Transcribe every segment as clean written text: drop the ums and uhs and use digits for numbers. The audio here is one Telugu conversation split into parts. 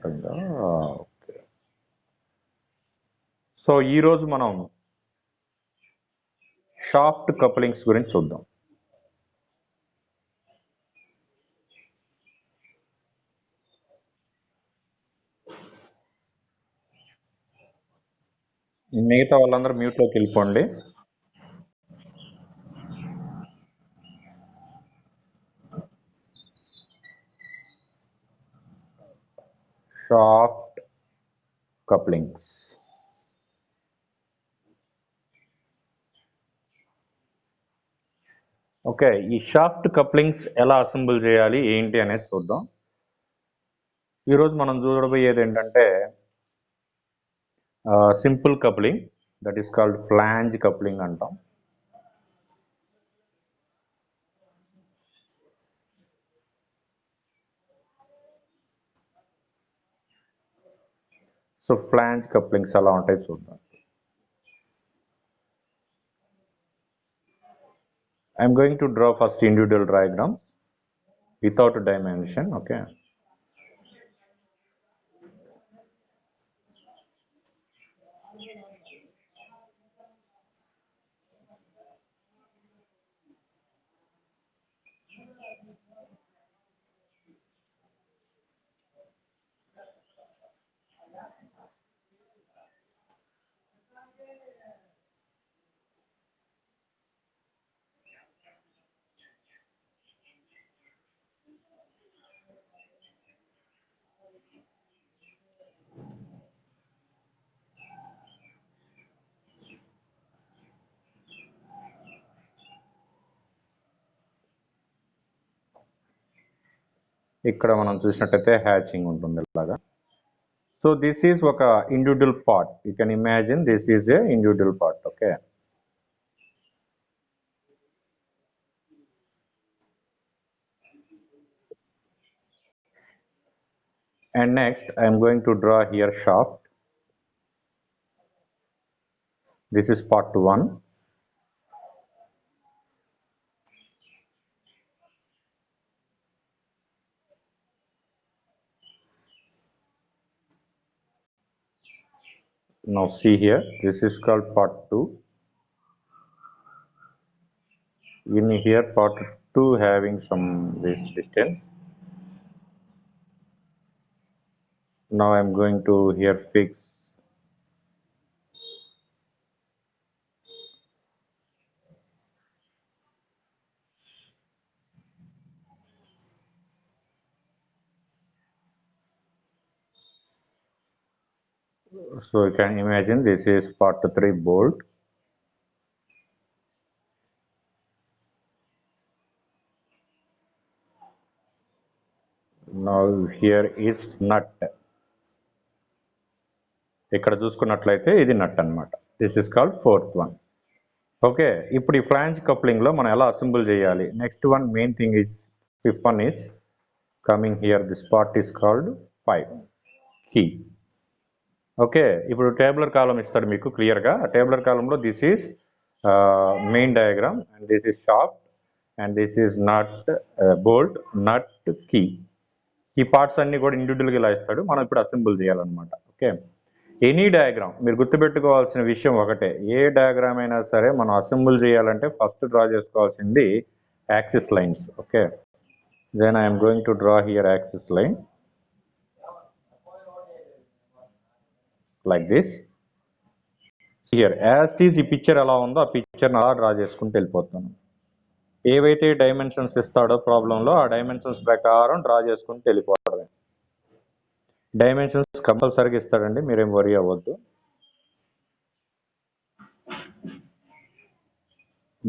ఉంటుందా? ఓకే. సో ఈరోజు మనం షాఫ్ట్ కప్లింగ్స్ గురించి చూద్దాం. మిగతా వాళ్ళందరూ మ్యూట్లోకి వెళ్ళిపోండి. Shaft couplings. ఓకే, ఈ షాఫ్ట్ కప్లింగ్స్ ఎలా అసెంబుల్ చేయాలి ఏంటి అనేది చూద్దాం. ఈరోజు మనం చూడబోయేది ఏంటంటే simple coupling, that is called flange coupling అంటాం. సో ఫ్లాంజ్ కప్లింగ్స్ ఎలా ఉంటాయి చూద్దాం. I'm going to draw first individual diagram without dimension. Okay. ఇక్కడ మనం చూసినట్టయితే హ్యాచింగ్ ఉంటుంది ఇలాగా. సో దిస్ ఈజ్ ఒక individual part. You can imagine this is a individual part. Okay. And next I am going to draw here shaft. This is part 1. Now see here, this is called part 2. In here part 2 having some this distance. Now I am going to here fix so you can imagine this is part 3 bolt. Now here is nut. ఇక్కడ చూసుకున్నట్లయితే ఇది నట్ అన్నమాట. This is called fourth one. Okay, ఇప్పుడు ఈ ఫ్లాంజ్ కప్లింగ్ లో మనం ఎలా అసెంబుల్ చేయాలి? Next one main thing is fifth one is coming here. This part is called 5 key. Okay, ఇప్పుడు టేబులర్ కాలం ఇస్తాడు మీకు క్లియర్ గా. టేబులర్ కాలంలో this is main diagram and this is shaft and this is nut, bolt, nut, key. ఈ పార్ట్స్ అన్ని కూడా ఇండివిజువల్గా ఇలా ఇస్తాడు. మనం ఇప్పుడు అసెంబుల్ చేయాలన్నమాట. ఓకే, ఎనీ డయాగ్రామ్ మీరు గుర్తుపెట్టుకోవాల్సిన విషయం ఒకటే, ఏ డయాగ్రామ్ అయినా సరే మనం అసెంబుల్ చేయాలంటే ఫస్ట్ డ్రా చేసుకోవాల్సింది axis lines. Okay, then I'm going to draw here axis line like this. Here as is ఈ పిక్చర్ ఎలా ఉందో ఆ పిక్చర్ని అలా డ్రా చేసుకుంటూ వెళ్ళిపోతాను. ఏవైతే డైమెన్షన్స్ ఇస్తాడో ప్రాబ్లంలో ఆ డైమెన్షన్స్ ప్రకారం డ్రా చేసుకుంటూ వెళ్ళిపోవడమే. డైమెన్షన్స్ కంపల్సరీగా ఇస్తాడండి, మీరేం వరీ అవ్వద్దు.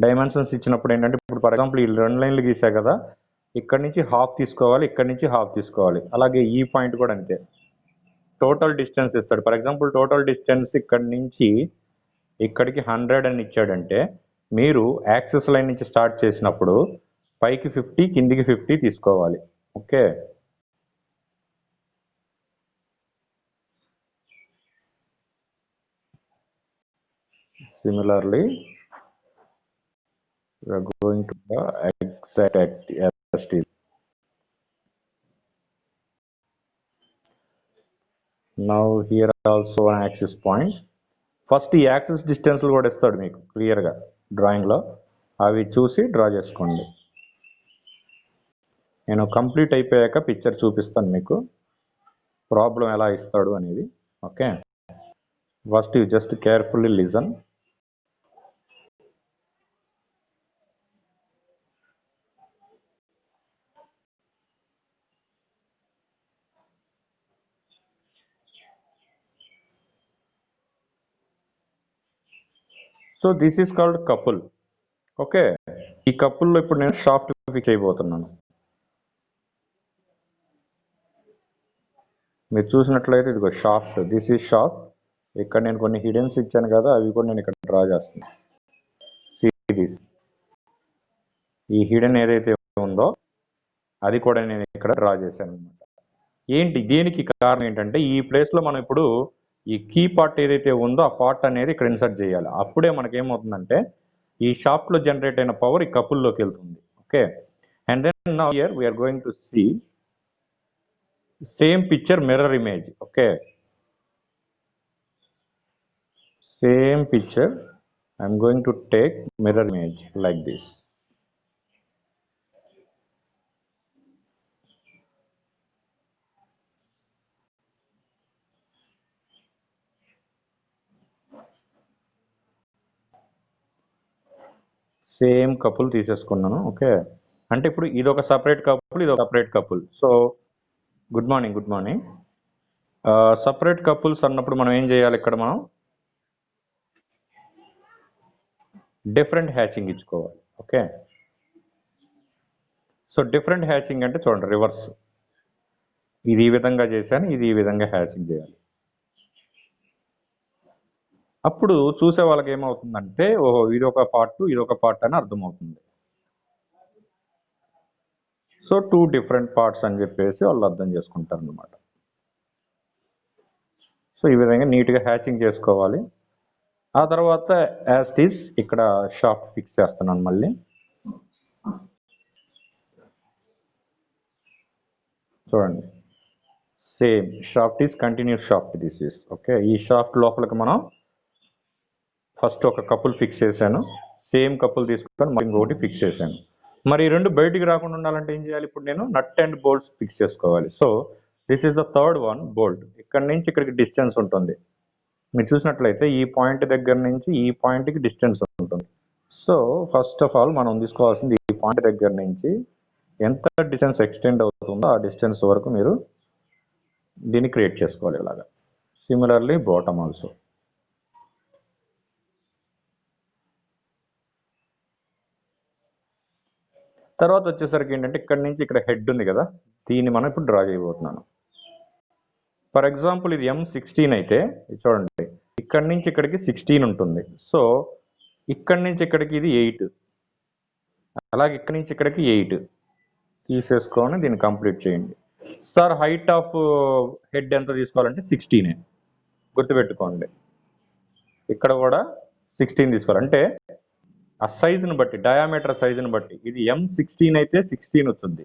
డైమెన్షన్స్ ఇచ్చినప్పుడు ఏంటంటే, ఇప్పుడు ఫర్ ఎగ్జాంపుల్ ఈ 2 లైన్లు గీసా కదా, ఇక్కడ నుంచి హాఫ్ తీసుకోవాలి, ఇక్కడ నుంచి హాఫ్ తీసుకోవాలి. అలాగే ఈ పాయింట్ కూడా అంతే. టోటల్ డిస్టెన్స్ ఇస్తాడు. ఫర్ ఎగ్జాంపుల్ టోటల్ డిస్టెన్స్ ఇక్కడి నుంచి ఇక్కడికి 100 అని ఇచ్చాడంటే, మీరు యాక్సిస్ లైన్ నుంచి స్టార్ట్ చేసినప్పుడు పైకి 50, కిందికి 50 తీసుకోవాలి. Okay, similarly we are going to the exact as it is. Now here also axis point. First ఈ యాక్సిస్ డిస్టెన్స్లు కూడా ఇస్తాడు మీకు క్లియర్గా డ్రాయింగ్లో, అవి చూసి డ్రా చేసుకోండి. నేను కంప్లీట్ అయిపోయాక పిక్చర్ చూపిస్తాను మీకు ప్రాబ్లం ఎలా ఇస్తాడు అనేది. Okay, first you just carefully listen. So this is called couple. Okay, ఈ కపుల్లో ఇప్పుడు నేను షాఫ్ట్ ఫిక్స్ అయిపోతున్నాను. మీరు చూసినట్లయితే ఇదిగో షాఫ్ట్, దిస్ ఈజ్ షాఫ్ట్. ఇక్కడ నేను కొన్ని హిడెన్స్ ఇచ్చాను కదా, అవి కూడా నేను ఇక్కడ డ్రా చేస్తున్నాను. సిరీస్ ఈ హిడెన్ ఏదైతే ఉందో అది కూడా నేను ఇక్కడ డ్రా చేశాను అనమాట. ఏంటి దీనికి కారణం ఏంటంటే ఈ ప్లేస్లో మనం ఇప్పుడు ఈ కీ పార్ట్ ఏదైతే ఉందో ఆ పార్ట్ అనేది ఇక్కడ ఇన్సర్ట్ చేయాలి. అప్పుడే మనకి ఏమవుతుందంటే ఈ షాఫ్ట్లో జనరేట్ అయిన పవర్ ఈ కపుల్లోకి వెళ్తుంది. Okay, and then now here we're going to see same picture mirror image. Okay, same picture I'm going to take mirror image like this. Same couple తీసేసుకున్నాను. ఓకే, అంటే ఇప్పుడు ఇదొక సపరేట్ కపుల్, ఇదొక separate couple. So good morning. Separate couples అన్నప్పుడు మనం ఏం చేయాలి, ఇక్కడ మనం డిఫరెంట్ హ్యాచింగ్ ఇచ్చుకోవాలి. ఓకే, సో డిఫరెంట్ హ్యాచింగ్ అంటే చూడండి రివర్స్, ఇది ఈ విధంగా చేశాను, ఇది ఈ విధంగా హ్యాచింగ్ చేయాలి. అప్పుడు చూసే వాళ్ళకి ఏమవుతుందంటే ఓహో ఇదొక పార్ట్ ఇదొక పార్ట్ అని అర్థమవుతుంది. సో 2 డిఫరెంట్ పార్ట్స్ అని చెప్పేసి వాళ్ళు అర్థం చేసుకుంటారు అనమాట. సో ఈ విధంగా నీట్గా హ్యాచింగ్ చేసుకోవాలి. ఆ తర్వాత యాజ్ ఇట్ ఈస్ ఇక్కడ షాఫ్ట్ ఫిక్స్ చేస్తున్నాను మళ్ళీ. చూడండి same shaft is continuous shaft this is. Okay, ఈ షాఫ్ట్ లోపలికి మనం ఫస్ట్ ఒక కపుల్ ఫిక్స్ చేశాను, సేమ్ కపుల్ తీసుకొని మరి ఇంకొకటి ఫిక్స్ చేశాను. మరి ఈ రెండు బయటికి రాకుండా ఉండాలంటే ఏం చేయాలి, ఇప్పుడు నేను నట్ అండ్ బోల్ట్స్ ఫిక్స్ చేసుకోవాలి. So this is the third one, bolt. ఇక్కడ నుంచి ఇక్కడికి డిస్టెన్స్ ఉంటుంది. మీరు చూసినట్లయితే ఈ పాయింట్ దగ్గర నుంచి ఈ పాయింట్కి డిస్టెన్స్ ఉంటుంది. సో ఫస్ట్ ఆఫ్ ఆల్ మనం తీసుకోవాల్సింది ఈ పాయింట్ దగ్గర నుంచి ఎంత డిస్టెన్స్ ఎక్స్టెండ్ అవుతుందో ఆ డిస్టెన్స్ వరకు మీరు దీన్ని క్రియేట్ చేసుకోవాలి ఇలాగా. Similarly bottom also. తర్వాత వచ్చేసరికి ఏంటంటే ఇక్కడ నుంచి ఇక్కడ హెడ్ ఉంది కదా, దీన్ని మనం ఇప్పుడు డ్రా చేయబోతున్నాను. ఫర్ ఎగ్జాంపుల్ ఇది M16 అయితే చూడండి ఇక్కడ నుంచి ఇక్కడికి 16 ఉంటుంది. సో ఇక్కడ నుంచి ఇక్కడికి ఇది 8, అలాగే ఇక్కడ నుంచి ఇక్కడికి 8 తీసేసుకొని దీన్ని కంప్లీట్ చేయండి. సార్ హైట్ ఆఫ్ హెడ్ ఎంత తీసుకోవాలంటే 16. గుర్తుపెట్టుకోండి, ఇక్కడ కూడా 16 తీసుకోవాలి. అంటే ఆ సైజుని బట్టి, డయామీటర్ సైజుని బట్టి ఇది M16 అయితే 16 వస్తుంది,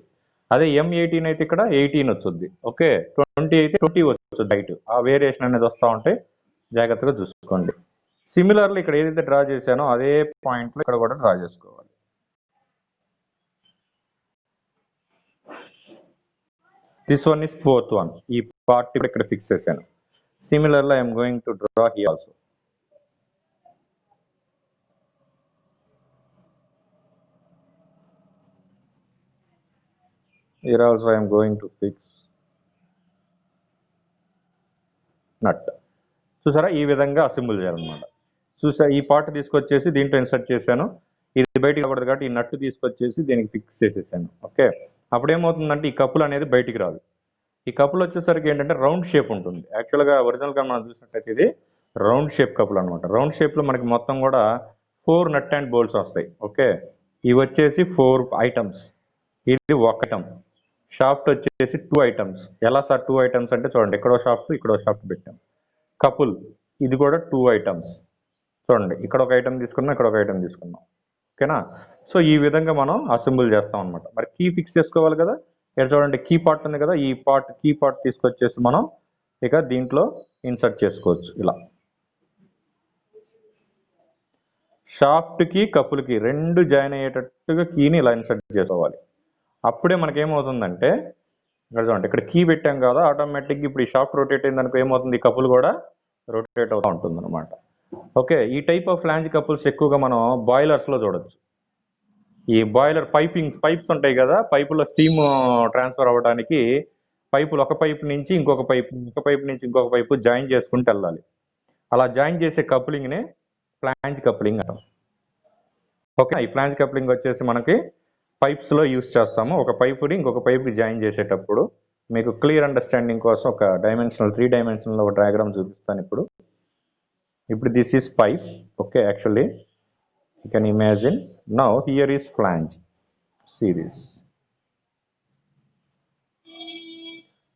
అదే M18 అయితే ఇక్కడ 18 వస్తుంది. ఓకే, 20 అయితే 20 వస్తుంది హైట్. ఆ వేరియేషన్ అనేది వస్తూ ఉంటే జాగ్రత్తగా చూసుకోండి. సిమిలర్లీ ఇక్కడ ఏదైతే డ్రా చేశానో అదే పాయింట్లో ఇక్కడ కూడా డ్రా చేసుకోవాలి. This one is fourth one. ఈ పార్ట్ ఇక్కడ ఫిక్స్ చేశాను. Similarly I'm going to draw here also. Here also I am going to fix nut. చూసారా ఈ విధంగా అసెంబుల్ చేయాలన్నమాట. చూసా ఈ పార్ట్ తీసుకొచ్చేసి దీంట్లో ఇన్సర్ట్ చేశాను, ఇది బయటికి రాకూడదు కాబట్టి ఈ నట్టు తీసుకొచ్చేసి దీనికి ఫిక్స్ చేసేసాను. ఓకే, అప్పుడు ఏమవుతుందంటే ఈ కప్పులు అనేది బయటికి రాదు. ఈ కప్పులు వచ్చేసరికి ఏంటంటే రౌండ్ షేప్ ఉంటుంది. యాక్చువల్గా ఒరిజినల్గా మనం చూసినట్టయితే ఇది రౌండ్ షేప్ కప్పులు అనమాట. రౌండ్ షేప్లో మనకి మొత్తం కూడా 4 నట్ అండ్ బోల్ట్స్ వస్తాయి. ఓకే, ఇవి వచ్చేసి 4 ఐటమ్స్, ఇది 1 ఐటమ్. షాఫ్ట్ వచ్చేసి 2 ఐటమ్స్. ఎలా సార్ 2 ఐటమ్స్ అంటే చూడండి ఇక్కడో షాఫ్ట్ ఇక్కడో షాఫ్ట్ పెట్టాం. కపుల్ ఇది కూడా 2 ఐటమ్స్. చూడండి ఇక్కడ ఒక ఐటమ్ తీసుకున్నాం, ఇక్కడ ఒక ఐటమ్ తీసుకున్నాం. ఓకేనా, సో ఈ విధంగా మనం అసెంబుల్ చేస్తాం అనమాట. మరి కీ ఫిక్స్ చేసుకోవాలి కదా, ఇక్కడ చూడండి కీ పార్ట్ ఉంది కదా, ఈ పార్ట్ కీ పార్ట్ తీసుకొచ్చేసి మనం ఇక దీంట్లో ఇన్సర్ట్ చేసుకోవచ్చు. ఇలా షాఫ్ట్కి కప్పులకి రెండు జాయిన్ అయ్యేటట్టుగా కీని ఇలా ఇన్సర్ట్ చేసుకోవాలి. అప్పుడే మనకేమవుతుందంటే ఇక్కడ చూడండి, ఇక్కడ కీ పెట్టాం కదా, ఆటోమేటిక్గా ఇప్పుడు ఈ షాఫ్ట్ రొటేట్ అయిందనుకో ఏమవుతుంది, ఈ కప్పులు కూడా రొటేట్ అవుతూ ఉంటుంది అనమాట. ఓకే, ఈ టైప్ ఆఫ్ ఫ్లాంజ్ కపుల్స్ ఎక్కువగా మనం బాయిలర్స్లో చూడొచ్చు. ఈ బాయిలర్ పైప్స్ ఉంటాయి కదా, పైపులో స్టీమ్ ట్రాన్స్ఫర్ అవ్వడానికి పైపులు ఒక పైపు నుంచి ఇంకొక పైపు జాయిన్ చేసుకుంటూ వెళ్ళాలి. అలా జాయిన్ చేసే కప్లింగ్నే ఫ్లాంజ్ కప్లింగ్ అంటాం. ఓకే, ఈ ఫ్లాంజ్ కప్లింగ్ వచ్చేసి మనకి పైప్స్లో యూస్ చేస్తాము. ఒక పైపుని ఇంకొక పైపుకి జాయిన్ చేసేటప్పుడు మీకు క్లియర్ అండర్స్టాండింగ్ కోసం ఒక 3 డైమెన్షనల్ ఒక డయాగ్రామ్ చూపిస్తాను ఇప్పుడు. This is pipe. Okay, actually you can imagine. Now here is flange. See this.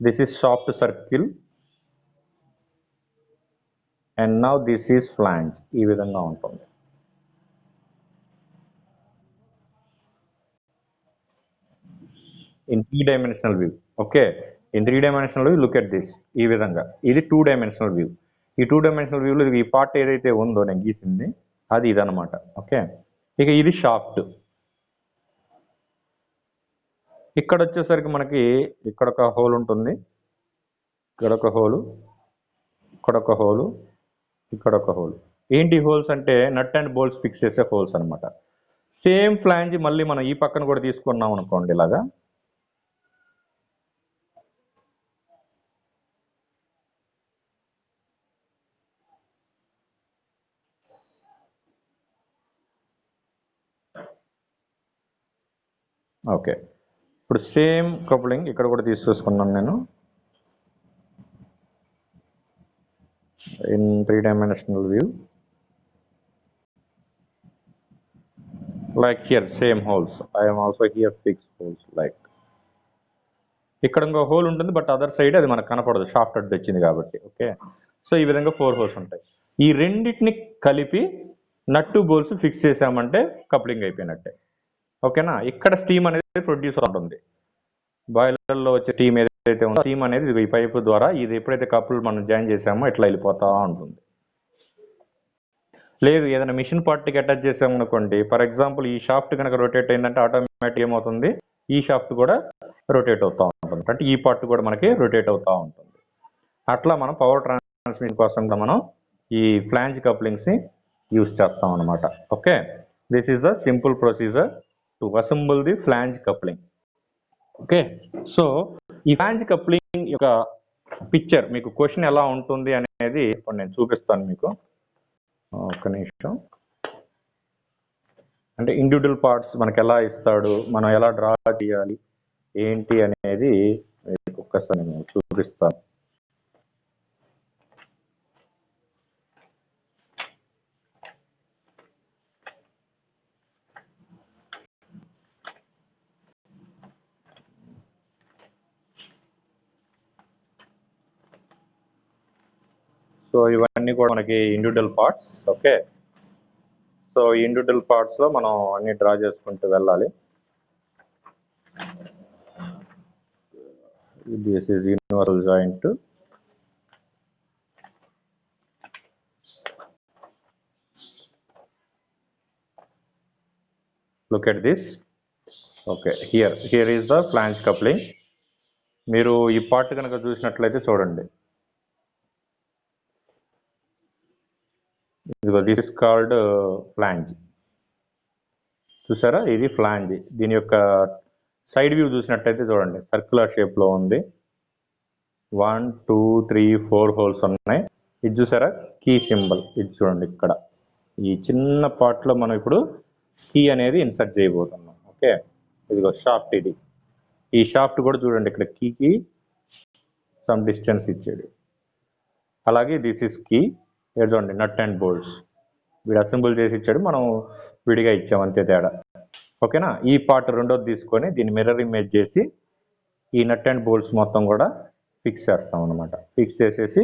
This is soft circle and now this is flange. ఈ విధంగా ఉంటుంది. In 3-dimensional view. Okay, in 3-dimensional view look at this. ఈ విధంగా ఇది 2-dimensional view. ఈ 2-dimensional view లో ఈ పార్ట్ ఏదైతే ఉందో నేను గీసింది అది ఇదన్నమాట. ఓకే, ఇక ఇది షాఫ్ట్. ఇక్కడ వచ్చేసరికి మనకి ఇక్కడ ఒక హోల్ ఉంటుంది, ఇక్కడ ఒక హోలు, ఇక్కడ ఒక హోలు, ఇక్కడ ఒక హోల్. ఏంటి హోల్స్ అంటే నట్ అండ్ బోల్ట్స్ ఫిక్స్ చేసే హోల్స్ అనమాట. సేమ్ ఫ్లాంజ్ మళ్ళీ మనం ఈ పక్కన కూడా తీసుకున్నాం అనుకోండి ఇలాగా. ఓకే, ఇప్పుడు సేమ్ కప్లింగ్ ఇక్కడ కూడా తీసుకున్నాను నేను. In 3-dimensional view, like here same holes. I am also here fixed holes like. ఇక్కడ ఇంకో హోల్ ఉంటుంది, బట్ అదర్ సైడ్ అది మనకు కనపడదు, షాఫ్ట్ అడ్డు వచ్చింది కాబట్టి. ఓకే, సో ఈ విధంగా 4 హోల్స్ ఉంటాయి. ఈ రెండింటిని కలిపి నట్టు బోల్స్ ఫిక్స్ చేసామంటే కప్లింగ్ అయిపోయినట్టే. ఓకేనా, ఇక్కడ స్టీమ్ అనేది ప్రొడ్యూస్ ఉంటుంది. బాయిలర్లో వచ్చే స్టీమ్ ఏదైతే ఉందో స్టీమ్ అనేది ఈ పైపు ద్వారా ఇది ఎప్పుడైతే కప్పులు మనం జాయిన్ చేసామో ఇట్లా వెళ్ళిపోతూ ఉంటుంది. లేదు ఏదైనా మిషన్ పార్ట్కి అటాచ్ చేసాము అనుకోండి, ఫర్ ఎగ్జాంపుల్ ఈ షాఫ్ట్ కనుక రొటేట్ అయిందంటే ఆటోమేటిక్ ఏమవుతుంది, ఈ షాఫ్ట్ కూడా రొటేట్ అవుతూ ఉంటుంది, అంటే ఈ పార్ట్ కూడా మనకి రొటేట్ అవుతూ ఉంటుంది. అట్లా మనం పవర్ ట్రాన్స్మిషన్ కోసం మనం ఈ ఫ్లాంజ్ కప్లింగ్స్ని యూజ్ చేస్తాం అనమాట. Okay, this is the simple procedure to assemble the flange coupling. Okay, so ఈ ఫ్లాంజ్ కప్లింగ్ యొక్క పిక్చర్ మీకు క్వశ్చన్ ఎలా ఉంటుంది అనేది ఇప్పుడు నేను చూపిస్తాను మీకు. ఒక్క నిమిషం. అంటే ఇండివిజువల్ పార్ట్స్ మనకు ఎలా ఇస్తాడు, మనం ఎలా డ్రా చేయాలి ఏంటి అనేది మీకు ఒక్కసారి నేను చూపిస్తాను. సో ఇవన్నీ కూడా మనకి individual parts. Okay, so individual పార్ట్స్లో మనం అన్ని డ్రా చేసుకుంటూ వెళ్ళాలి. This is universal joint. Look at this. Okay, here is the flange coupling. మీరు ఈ పార్ట్ కనుక చూసినట్లయితే చూడండి, ఇదిగో దిస్ ఇస్ కాల్డ్ ఫ్లాంజ్. చూసారా, ఇది ఫ్లాంజ్. దీని యొక్క సైడ్ వ్యూ చూసినట్టయితే చూడండి, సర్క్యులర్ షేప్లో ఉంది. 1 2 3 4 హోల్స్ ఉన్నాయి. ఇది చూసారా కీ సింబల్, ఇది చూడండి ఇక్కడ ఈ చిన్న పార్ట్లో మనం ఇప్పుడు కీ అనేది ఇన్సర్ట్ చేయబోతున్నాం. ఓకే, ఇదిగో షాఫ్ట్. ఇది ఈ షాఫ్ట్ కూడా చూడండి, ఇక్కడ కీకి సమ్ డిస్టెన్స్ ఇచ్చాడు. అలాగే దిస్ ఇస్ కీ. ఇక్కడ చూడండి నట్ అండ్ బోల్ట్స్ వీడు అసెంబుల్ చేసి ఇచ్చాడు, మనం విడిగా ఇచ్చాం అంతే తేడా. ఓకేనా, ఈ పార్ట్ రెండోది తీసుకొని దీన్ని మిర్రర్ ఇమేజ్ చేసి ఈ నట్ అండ్ బోల్ట్స్ మొత్తం కూడా ఫిక్స్ చేస్తాం అనమాట. ఫిక్స్ చేసేసి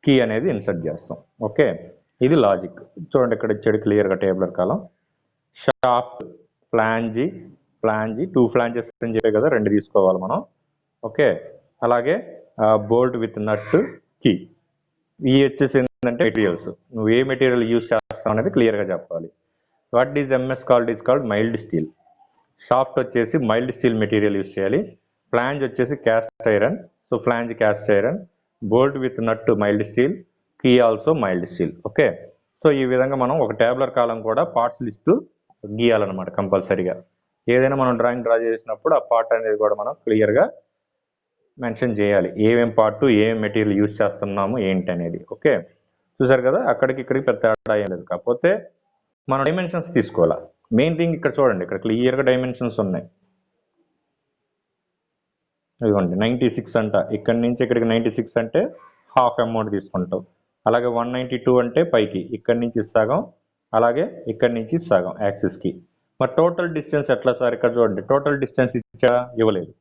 కీ అనేది ఇన్సర్ట్ చేస్తాం. ఓకే, ఇది లాజిక్. చూడండి ఇక్కడ ఇచ్చాడు క్లియర్గా టేబులర్ కాలం. షాఫ్ట్, ఫ్లాంజీ 2 ఫ్లాంజెస్ అని చెప్పే కదా, 2 తీసుకోవాలి మనం. ఓకే, అలాగే బోల్ట్ విత్ నట్ కీ. ఈ వచ్చేసి ఏంటంటే మెటీరియల్స్, నువ్వు ఏ మెటీరియల్ యూజ్ చేస్తావు అనేది క్లియర్గా చెప్పాలి. What is MS called mild steel. Shaft వచ్చేసి మైల్డ్ స్టీల్ మెటీరియల్ యూజ్ చేయాలి. ఫ్లాంజ్ వచ్చేసి cast iron, so flange cast iron. Bolt with nut mild steel, key also mild steel. Okay, so ఈ విధంగా మనం ఒక టేబులర్ కాలం కూడా పార్ట్స్ లిస్టు గీయాలన్నమాట కంపల్సరీగా. ఏదైనా మనం డ్రాయింగ్ డ్రా చేసినప్పుడు ఆ పార్ట్ అనేది కూడా మనం క్లియర్గా మెన్షన్ చేయాలి, ఏమేం పార్ట్ ఏమేం మెటీరియల్ యూజ్ చేస్తున్నాము ఏంటి అనేది. ఓకే, చూసారు కదా, అక్కడికి ఇక్కడికి పెద్ద తేడా ఏం లేదు. కాకపోతే మనం డైమెన్షన్స్ తీసుకోవాలా. మెయిన్ థింగ్ ఇక్కడ చూడండి, ఇక్కడ క్లియర్గా డైమెన్షన్స్ ఉన్నాయి. ఇదిగోండి 96 అంట, ఇక్కడి నుంచి ఇక్కడికి 96 అంటే హాఫ్ అమౌంట్ తీసుకుంటాం. అలాగే 192 అంటే పైకి, ఇక్కడి నుంచి సగం, అలాగే ఇక్కడి నుంచి సగం యాక్సిస్కి. మరి టోటల్ డిస్టెన్స్ ఎట్లా సార్? ఇక్కడ చూడండి, టోటల్ డిస్టెన్స్ ఇవ్వలేదు.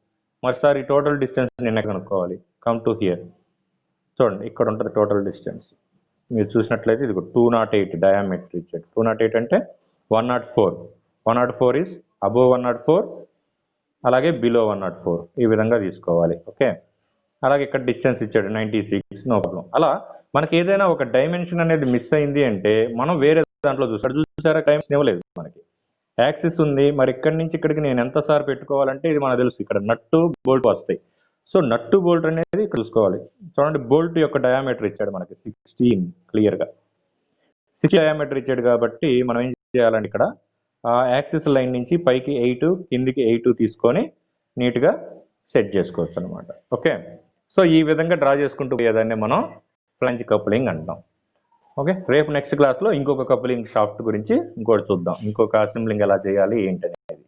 మరి సార్ ఈ టోటల్ డిస్టెన్స్ నేను కనుక్కోవాలి. కమ్ టు హియర్, చూడండి ఇక్కడ ఉంటుంది టోటల్ డిస్టెన్స్. మీరు చూసినట్లయితే ఇది 208 డయామీటర్ ఇచ్చాడు. 208 అంటే 104. 104 ఈజ్ అబోవ్ 104, అలాగే బిలో 104, ఈ విధంగా తీసుకోవాలి. ఓకే, అలాగే ఇక్కడ డిస్టెన్స్ ఇచ్చాడు 96, నో ప్రాబ్లం. అలా మనకి ఏదైనా ఒక డైమెన్షన్ అనేది మిస్ అయింది అంటే మనం వేరే దాంట్లో చూసారా, డైమెన్షన్ ఇవ్వలేదు మనకి, యాక్సిస్ ఉంది. మరి ఇక్కడి నుంచి ఇక్కడికి నేను ఎంత సార్ పెట్టుకోవాలంటే ఇది మనకు తెలుసు, ఇక్కడ నట్టు బోల్ట్ వస్తాయి. సో నట్టు బోల్ట్ అనేది ఇక్కడ చూసుకోవాలి. చూడండి, బోల్ట్ యొక్క డయామీటర్ ఇచ్చాడు మనకి 16, క్లియర్గా 6 డయామీటర్ ఇచ్చాడు. కాబట్టి మనం ఏం చేయాలంటే ఇక్కడ యాక్సిస్ లైన్ నుంచి పైకి 8, కిందికి 8 తీసుకొని నీట్గా సెట్ చేసుకోవచ్చు అనమాట. ఓకే, సో ఈ విధంగా డ్రా చేసుకుంటూ పోయేదాన్ని మనం ఫ్లాంజ్ కప్లింగ్ అంటాం. ఓకే, రేపు నెక్స్ట్ క్లాస్లో ఇంకొక కప్లింగ్ షాఫ్ట్ గురించి ఇంకోటి చూద్దాం, ఇంకొక అసెంబ్లింగ్ ఎలా చేయాలి ఏంటి అనేది.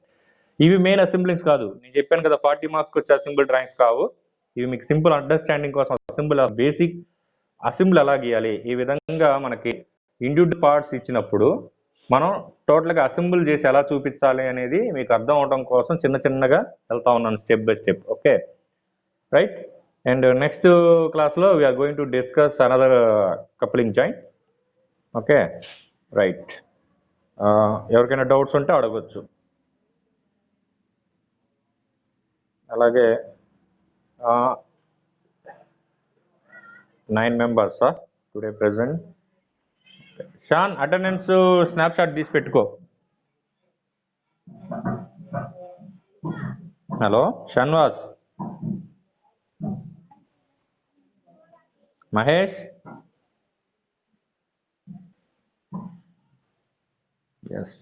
ఇవి మెయిన్ అసెంబ్లింగ్స్ కాదు, నేను చెప్పాను కదా 40 మార్క్స్కి వచ్చే అసెంబ్లీ డ్రాయింగ్స్ కావు. ఇవి మీకు సింపుల్ అండర్స్టాండింగ్ కోసం అసెంబ్లీ బేసిక్ అసెంబ్లీ ఎలా గీయాలి, ఈ విధంగా మనకి ఇండివిజువల్ పార్ట్స్ ఇచ్చినప్పుడు మనం టోటల్గా అసెంబుల్ చేసి ఎలా చూపించాలి అనేది మీకు అర్థం అవడం కోసం చిన్న చిన్నగా వెళ్తా ఉన్నాను, step by step. Okay, right. And next క్లాస్లో we're going to discuss another coupling joint. Okay, right. ఎవరికైనా డౌట్స్ ఉంటే అడగచ్చు. అలాగే 9 మెంబర్సా today present? Shan, attendance snapshot తీసి పెట్టుకో. Hello Shanvas, Mahesh, yes.